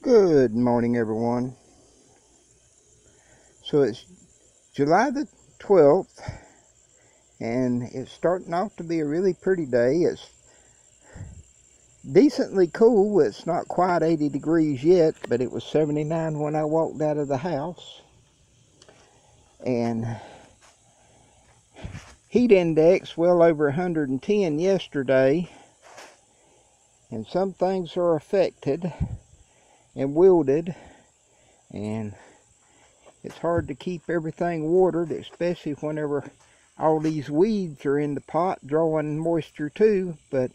Good morning, everyone. So it's July the 12th, and it's starting off to be a really pretty day. It's decently cool. It's not quite 80 degrees yet, but it was 79 when I walked out of the house. And heat index well over 110 yesterday. And some things are affected and wilted, and it's hard to keep everything watered, especially whenever all these weeds are in the pot drawing moisture too. But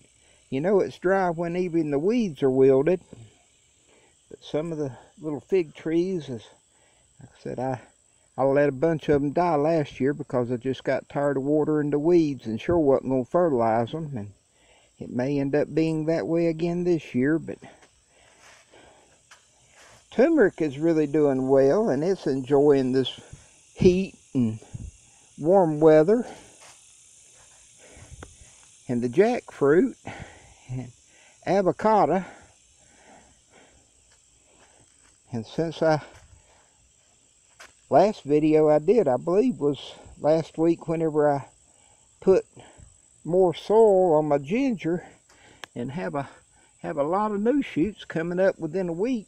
you know it's dry when even the weeds are wilted. But some of the little fig trees, as like I said, I let a bunch of them die last year because I just got tired of watering the weeds and sure wasn't going to fertilize them. And it may end up being that way again this year. But turmeric is really doing well, and it's enjoying this heat and warm weather. And the jackfruit and avocado. And since last video I did, I believe was last week, whenever I put more soil on my ginger and have a lot of new shoots coming up within a week.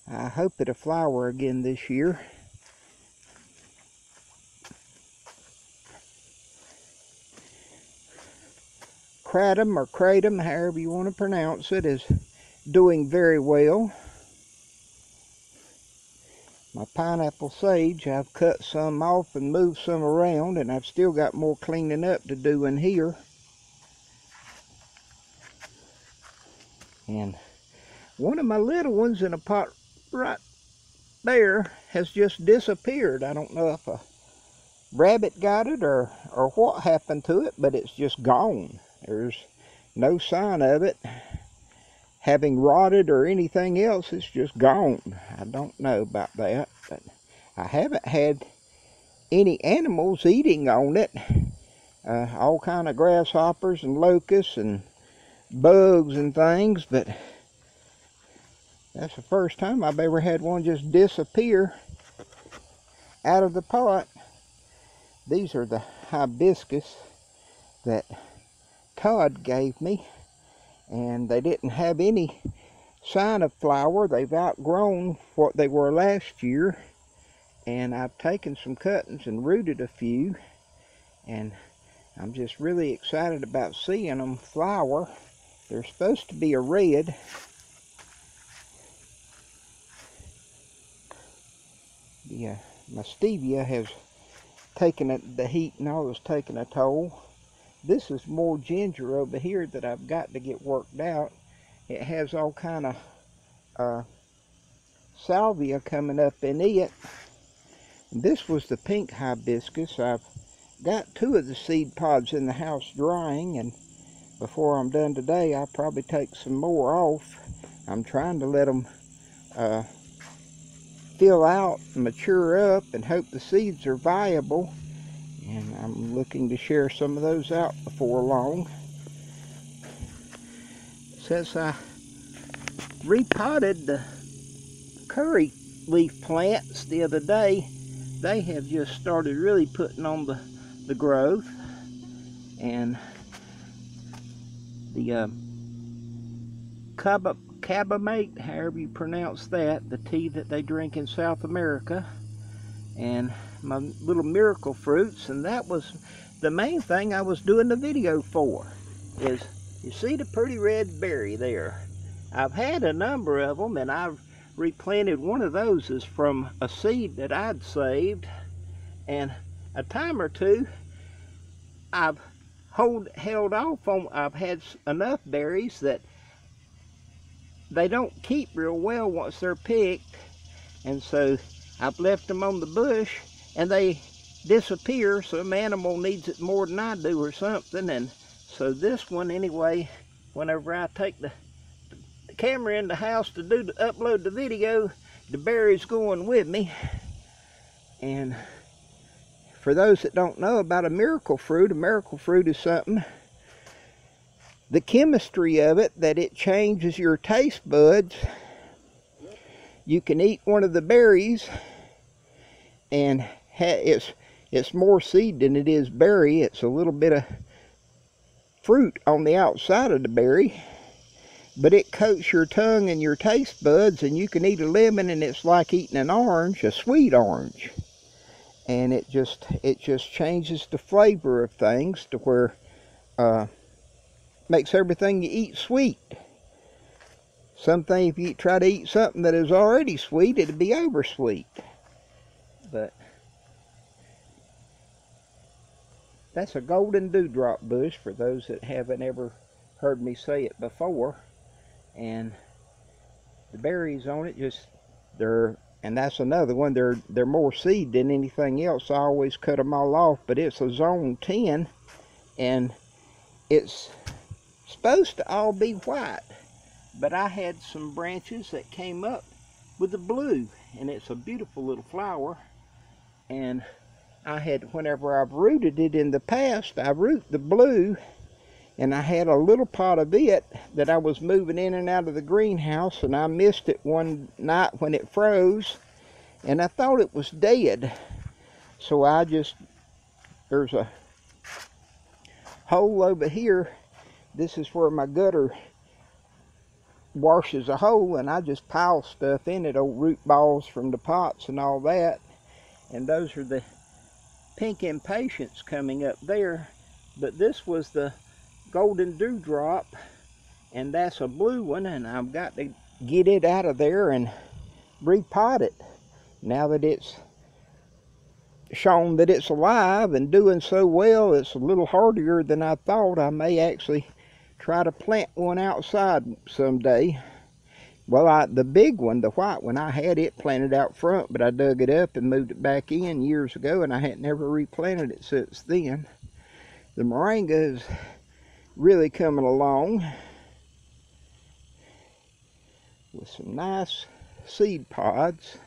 I hope it'll flower again this year. Kratom, or kratom, however you want to pronounce it, is doing very well. My pineapple sage, I've cut some off and moved some around, and I've still got more cleaning up to do in here. And one of my little ones in a pot right there has just disappeared. I don't know if a rabbit got it or what happened to it, but it's just gone. There's no sign of it having rotted or anything else. It's just gone. I don't know about that, but I haven't had any animals eating on it. All kind of grasshoppers and locusts and bugs and things, but that's the first time I've ever had one just disappear out of the pot. These are the hibiscus that Todd gave me, and they didn't have any sign of flower. They've outgrown what they were last year, and I've taken some cuttings and rooted a few, and I'm just really excited about seeing them flower. They're supposed to be a red. My stevia has taken it, the heat and all is taking a toll. This is more ginger over here that I've got to get worked out. It has all kind of salvia coming up in it. And this was the pink hibiscus. I've got 2 of the seed pods in the house drying, and before I'm done today, I'll probably take some more off. I'm trying to let them fill out, mature up, and hope the seeds are viable. And I'm looking to share some of those out before long. Since I repotted the curry leaf plants the other day, they have just started really putting on the growth. And the cabamate, however you pronounce that, the tea that they drink in South America, and my little miracle fruits. And that was the main thing I was doing the video for, is you see the pretty red berry there. I've had a number of them, and I've replanted one of those is from a seed that I'd saved, and a time or two I've held off on. I've had enough berries that they don't keep real well once they're picked, and so I've left them on the bush and they disappear. Some animal needs it more than I do or something. And so this one, anyway, whenever I take the camera in the house to upload the video, the berry's going with me. And for those that don't know about a miracle fruit is something, the chemistry of it, that it changes your taste buds you can eat one of the berries, and it's more seed than it is berry. It's a little bit of fruit on the outside of the berry, but it coats your tongue and your taste buds, and you can eat a lemon and it's like eating an orange, a sweet orange. And it just changes the flavor of things to where makes everything you eat sweet. Something, if you try to eat something that is already sweet, it'd be over sweet. But that's a golden dewdrop bush, for those that haven't ever heard me say it before. And the berries on it, and that's another one, they're more seed than anything else. I always cut them all off, but it's a zone 10, and it's supposed to all be white. But I had some branches that came up with the blue, and it's a beautiful little flower. And whenever I've rooted it in the past, I root the blue, and I had a little pot of it that I was moving in and out of the greenhouse, and I missed it one night when it froze, and I thought it was dead. So there's a hole over here. This is where my gutter washes a hole, and I just pile stuff in it, old root balls from the pots and all that. And those are the pink impatiens coming up there. But this was the golden dewdrop, and that's a blue one, and I've got to get it out of there and repot it. Now that it's shown that it's alive and doing so well, it's a little hardier than I thought. I may actually try to plant one outside someday. Well, the big one, the white one, I had it planted out front, but I dug it up and moved it back in years ago, and I hadn't never replanted it since then. The moringa is really coming along with some nice seed pods.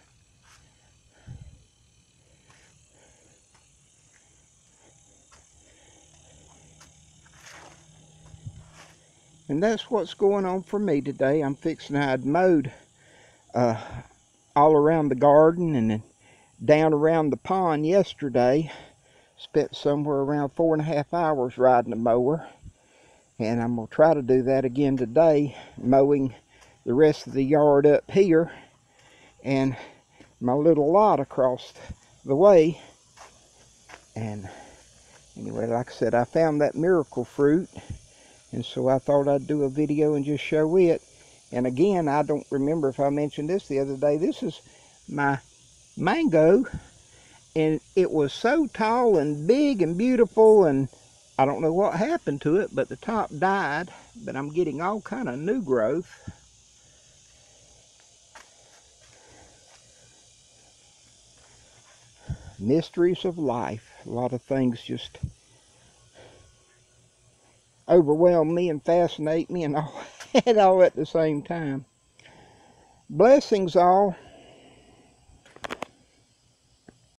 And that's what's going on for me today. I'm fixing, I'd mowed all around the garden and then down around the pond yesterday. Spent somewhere around 4.5 hours riding the mower. And I'm going to try to do that again today, mowing the rest of the yard up here and my little lot across the way. And anyway, like I said, I found that miracle fruit, and so I thought I'd do a video and just show it. And again, I don't remember if I mentioned this the other day. This is my mango, and it was so tall and big and beautiful, and I don't know what happened to it, but the top died. But I'm getting all kind of new growth. Mysteries of life. A lot of things just overwhelm me and fascinate me and all at the same time. Blessings all.